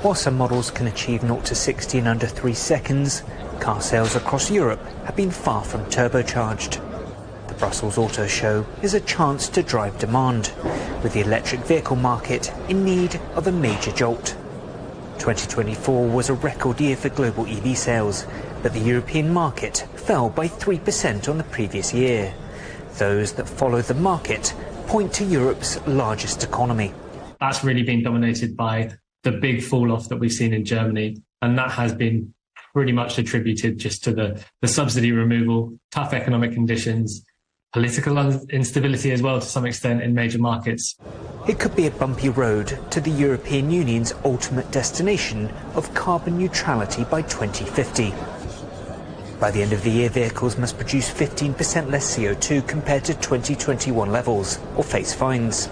While some models can achieve 0 to 60 in under 3 seconds, car sales across Europe have been far from turbocharged. The Brussels Auto Show is a chance to drive demand, with the electric vehicle market in need of a major jolt. 2024 was a record year for global EV sales, but the European market fell by 3% on the previous year. Those that follow the market point to Europe's largest economy. That's really been dominated by the big fall-off that we've seen in Germany, and that has been pretty much attributed just to the subsidy removal, tough economic conditions, political instability as well to some extent in major markets. It could be a bumpy road to the European Union's ultimate destination of carbon neutrality by 2050. By the end of the year, vehicles must produce 15% less CO2 compared to 2021 levels, or face fines.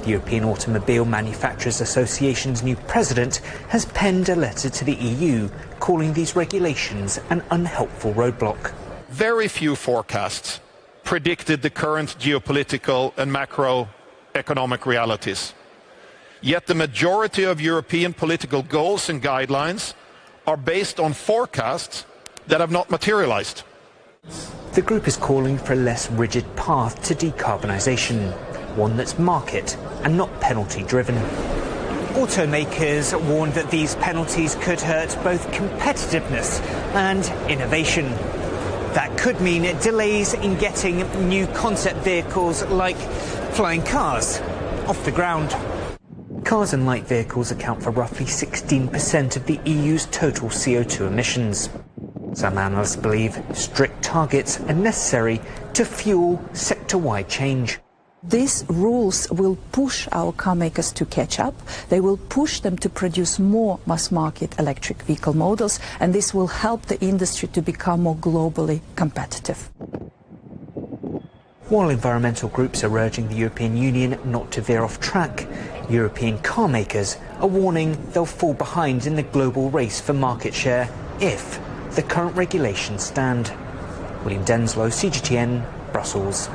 The European Automobile Manufacturers Association's new president has penned a letter to the EU calling these regulations an unhelpful roadblock. Very few forecasts predicted the current geopolitical and macroeconomic realities. Yet the majority of European political goals and guidelines are based on forecasts that have not materialized. The group is calling for a less rigid path to decarbonisation, one that's market and not penalty driven. Automakers warned that these penalties could hurt both competitiveness and innovation. That could mean delays in getting new concept vehicles like flying cars off the ground. Cars and light vehicles account for roughly 16% of the EU's total CO2 emissions. Some analysts believe strict targets are necessary to fuel sector-wide change. These rules will push our car makers to catch up. They will push them to produce more mass-market electric vehicle models, and this will help the industry to become more globally competitive. While environmental groups are urging the European Union not to veer off track, European car makers are warning they'll fall behind in the global race for market share if the current regulations stand. William Denselow, CGTN, Brussels.